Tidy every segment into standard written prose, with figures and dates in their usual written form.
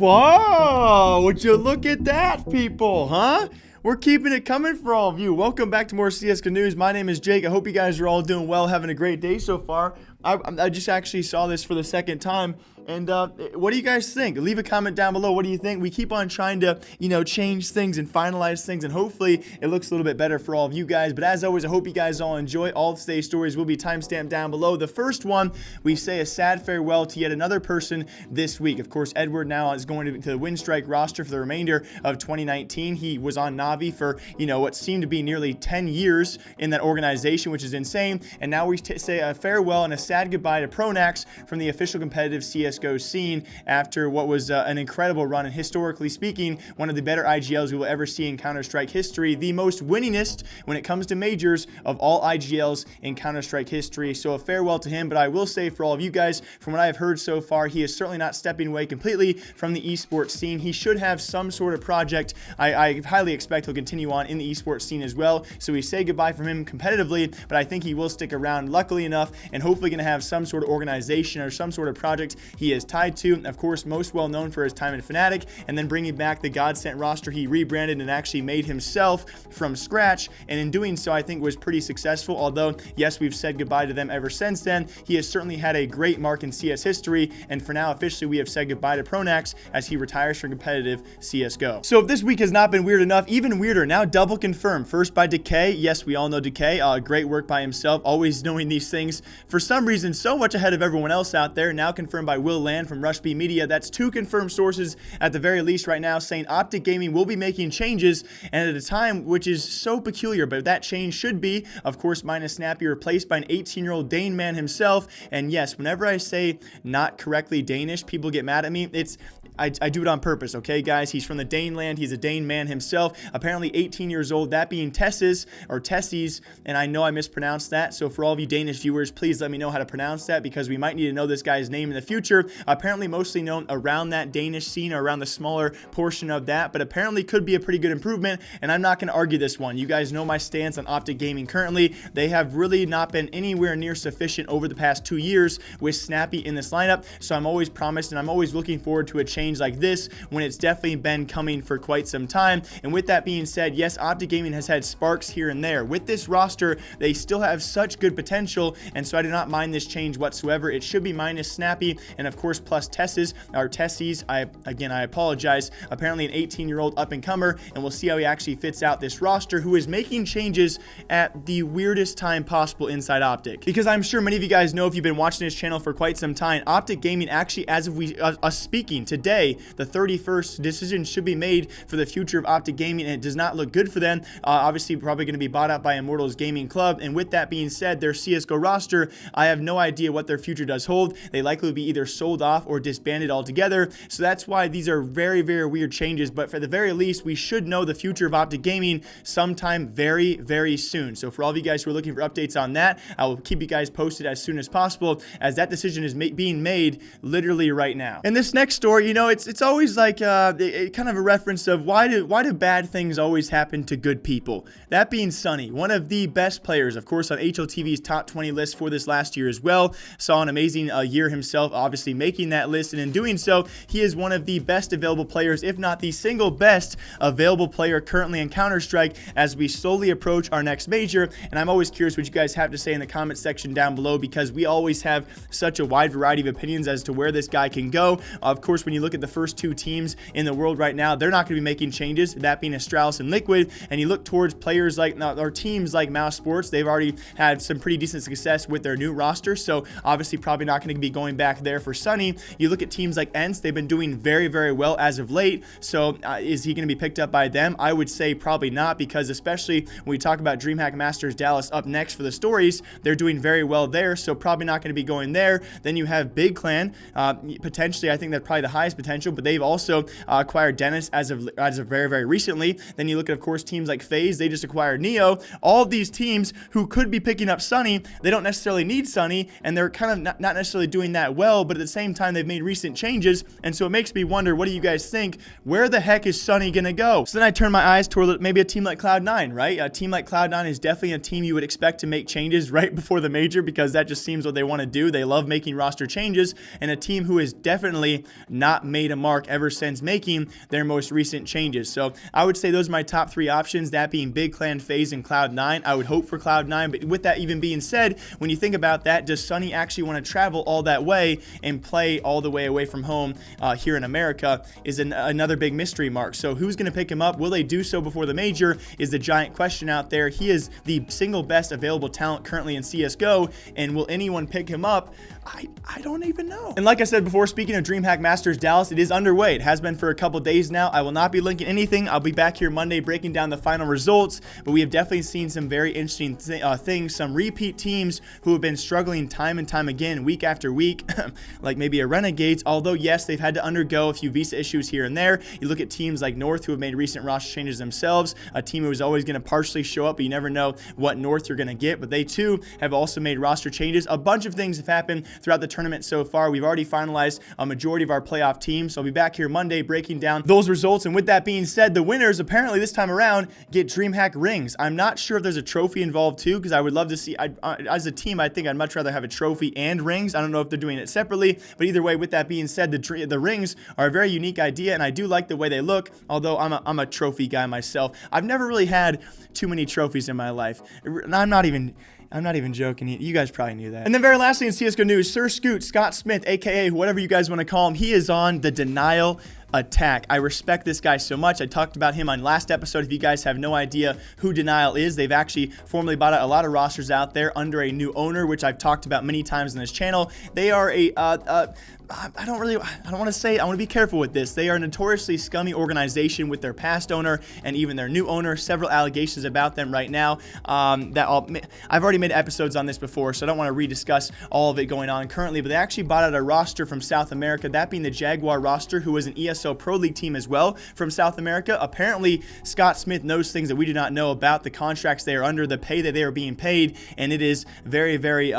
Whoa, would you look at that, people, huh? We're keeping it coming for all of you. Welcome back to more CSGO news. My name is Jake. I hope you guys are all doing well, having a great day so far. I just actually saw this for the second time. And what do you guys think? Leave a comment down below. What do you think? We keep on trying to, change things and finalize things, and hopefully it looks a little bit better for all of you guys. But as always, I hope you guys all enjoy. All of today's stories will be timestamped down below. The first one, we say a sad farewell to yet another person this week. Of course, Edward now is going to the Winstrike roster for the remainder of 2019. He was on Navi for, what seemed to be nearly 10 years in that organization, which is insane. And now we say a farewell and a sad goodbye to Pronax from the official competitive CSGO scene after what was an incredible run, and historically speaking, one of the better IGLs we will ever see in Counter-Strike history, the most winningest when it comes to majors of all IGLs in Counter-Strike history. So a farewell to him, but I will say for all of you guys, from what I've heard so far, he is certainly not stepping away completely from the esports scene. He should have some sort of project. I highly expect he'll continue on in the esports scene as well. So we say goodbye from him competitively, but I think he will stick around luckily enough, and hopefully going to have some sort of organization or some sort of project he is tied to. Of course, most well known for his time in Fnatic, and then bringing back the Godsent roster he rebranded and actually made himself from scratch, and in doing so I think was pretty successful. Although yes, we've said goodbye to them ever since then, he has certainly had a great mark in CS history, and for now officially we have said goodbye to Pronax as he retires from competitive CSGO. So if this week has not been weird enough, even weirder, now double confirmed. First by Decay. Yes, we all know Decay, great work by himself, always knowing these things for some reason so much ahead of everyone else out there. Now confirmed by Will Land from Rush B Media. That's two confirmed sources at the very least right now saying OpTic Gaming will be making changes, and at a time which is so peculiar, but that change should be, of course, minus Snappy replaced by an 18-year-old Dane man himself. And yes, whenever I say not correctly Danish, people get mad at me. I do it on purpose, okay, guys? He's from the Dane land. He's a Dane man himself. Apparently 18 years old, that being Tesses, and I know I mispronounced that. So for all of you Danish viewers, please let me know how to pronounce that, because we might need to know this guy's name in the future. Apparently mostly known around that Danish scene, or around the smaller portion of that, but apparently could be a pretty good improvement, and I'm not going to argue this one. You guys know my stance on OpTic Gaming currently. They have really not been anywhere near sufficient over the past 2 years with Snappy in this lineup, so I'm always promised, and I'm always looking forward to a change like this when it's definitely been coming for quite some time. And with that being said, yes, OpTic Gaming has had sparks here and there. With this roster, they still have such good potential, and so I do not mind this change whatsoever. It should be minus Snappy, and of course plus Tesses. I apologize. Apparently an 18-year-old up-and-comer, and we'll see how he actually fits out this roster, who is making changes at the weirdest time possible inside OpTic. Because I'm sure many of you guys know, if you've been watching this channel for quite some time, OpTic Gaming actually, as of us speaking today, the 31st, decision should be made for the future of OpTic Gaming, and it does not look good for them. Obviously probably going to be bought out by Immortals Gaming Club, and with that being said, their CSGO roster, I have no idea what their future does hold. They likely will be either sold off or disbanded altogether, so that's why these are very, very weird changes. But for the very least, we should know the future of OpTic Gaming sometime very, very soon. So for all of you guys who are looking for updates on that, I will keep you guys posted as soon as possible, as that decision is being made literally right now. And this next story, it's always like kind of a reference of why do bad things always happen to good people? That being Sunny, one of the best players, of course, on HLTV's top 20 list for this last year as well. Saw an amazing year himself, obviously making that list, and in doing so, he is one of the best available players, if not the single best available player currently in Counter-Strike as we slowly approach our next major. And I'm always curious what you guys have to say in the comment section down below, because we always have such a wide variety of opinions as to where this guy can go. Of course, when you look at the first two teams in the world right now, they're not going to be making changes, that being Astralis and Liquid. And you look towards players like, or teams like Mouse Sports, they've already had some pretty decent success with their new roster, so obviously probably not going to be going back there for Sunny. You look at teams like ENCE, they've been doing very, very well as of late, so is he going to be picked up by them? I would say probably not, because especially when we talk about Dreamhack Masters Dallas up next for the stories, they're doing very well there, so probably not going to be going there. Then you have Big Clan, potentially, I think that's probably the highest potential, but they've also acquired Dennis as of very, very recently. Then you look at, of course, teams like FaZe, they just acquired Neo. All of these teams who could be picking up Sunny, they don't necessarily need Sunny. Sunny, and they're kind of not necessarily doing that well, but at the same time, they've made recent changes, and so it makes me wonder, what do you guys think? Where the heck is Sunny gonna go? So then I turn my eyes toward maybe a team like Cloud9, right? A team like Cloud9 is definitely a team you would expect to make changes right before the major, because that just seems what they want to do. They love making roster changes, and a team who has definitely not made a mark ever since making their most recent changes. So I would say those are my top 3 options, that being Big Clan, FaZe, and Cloud9. I would hope for Cloud9, but with that even being said, when you think about that, does Sunny actually want to travel all that way and play all the way away from home here in America is another big mystery mark. So who's going to pick him up? Will they do so before the major is the giant question out there. He is the single best available talent currently in CSGO, and will anyone pick him up? I don't even know. And like I said before, speaking of Dreamhack Masters Dallas, it is underway. It has been for a couple days now. I will not be linking anything. I'll be back here Monday breaking down the final results, but we have definitely seen some very interesting things, some repeat teams who have been struggling time and time again, week after week, like maybe a Renegades, although yes, they've had to undergo a few visa issues here and there. You look at teams like North, who have made recent roster changes themselves, a team who is always going to partially show up, but you never know what North you're going to get, but they too have also made roster changes. A bunch of things have happened throughout the tournament so far. We've already finalized a majority of our playoff teams, so I'll be back here Monday breaking down those results. And with that being said, the winners apparently this time around get Dreamhack rings. I'm not sure if there's a trophy involved too, because I would love to see, as a team, I think I'd much rather have a trophy and rings. I don't know if they're doing it separately, but either way, with that being said, the rings are a very unique idea, and I do like the way they look, although I'm a trophy guy myself. I've never really had too many trophies in my life, and I'm not even joking. You guys probably knew that. And then very lastly in CSGO news, SirScoots, Scott Smith, aka whatever you guys want to call him, he is on the denial attack. I respect this guy so much. I talked about him on last episode. If you guys have no idea who Denial is, they've actually formally bought out a lot of rosters out there under a new owner, which I've talked about many times on this channel. They are I don't want to say, I want to be careful with this. They are a notoriously scummy organization with their past owner and even their new owner. Several allegations about them right now. I've already made episodes on this before, so I don't want to rediscuss all of it going on currently, but they actually bought out a roster from South America, that being the Jaguar roster, who was an ESL Pro League team as well from South America. Apparently, Scott Smith knows things that we do not know about the contracts they are under, the pay that they are being paid, and it is very, very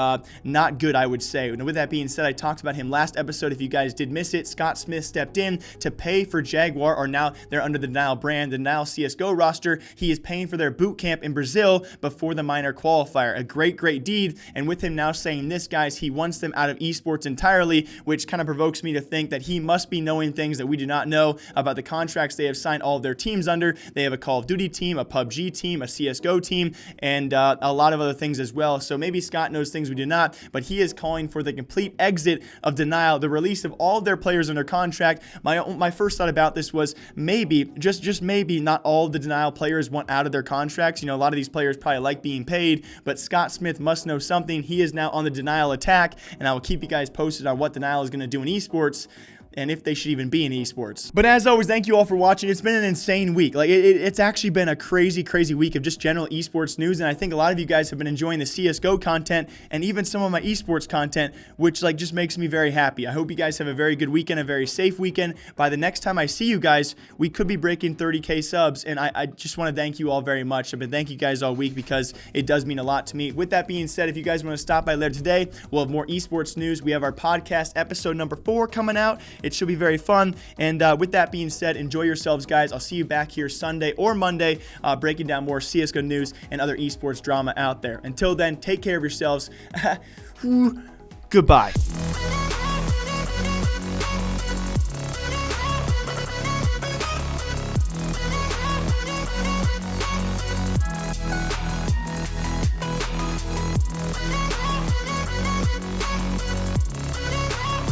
not good, I would say. And with that being said, I talked about him last episode. If you guys did miss it, Scott Smith stepped in to pay for Jaguar, or now they're under the Denial brand, the Denial CSGO roster. He is paying for their boot camp in Brazil before the minor qualifier. A great, great deed. And with him now saying this, guys, he wants them out of esports entirely, which kind of provokes me to think that he must be knowing things that we do not know about the contracts they have signed all of their teams under. They have a Call of Duty team, a PUBG team, a CSGO team, and a lot of other things as well. So maybe Scott knows things we do not, but he is calling for the complete exit of Denial, the release of all of their players under contract. My first thought about this was maybe, just maybe, not all of the Denial players want out of their contracts. You know, a lot of these players probably like being paid, but Scott Smith must know something. He is now on the Denial attack, and I will keep you guys posted on what Denial is going to do in esports, and if they should even be in esports. But as always, thank you all for watching. It's been an insane week. Like, it's actually been a crazy, crazy week of just general esports news, and I think a lot of you guys have been enjoying the CSGO content and even some of my esports content, which just makes me very happy. I hope you guys have a very good weekend, a very safe weekend. By the next time I see you guys, we could be breaking 30K subs, and I just want to thank you all very much. I've been thanking you guys all week because it does mean a lot to me. With that being said, if you guys want to stop by later today, we'll have more esports news. We have our podcast episode number 4 coming out. It should be very fun. And with that being said, enjoy yourselves, guys. I'll see you back here Sunday or Monday, breaking down more CSGO news and other esports drama out there. Until then, take care of yourselves. Goodbye.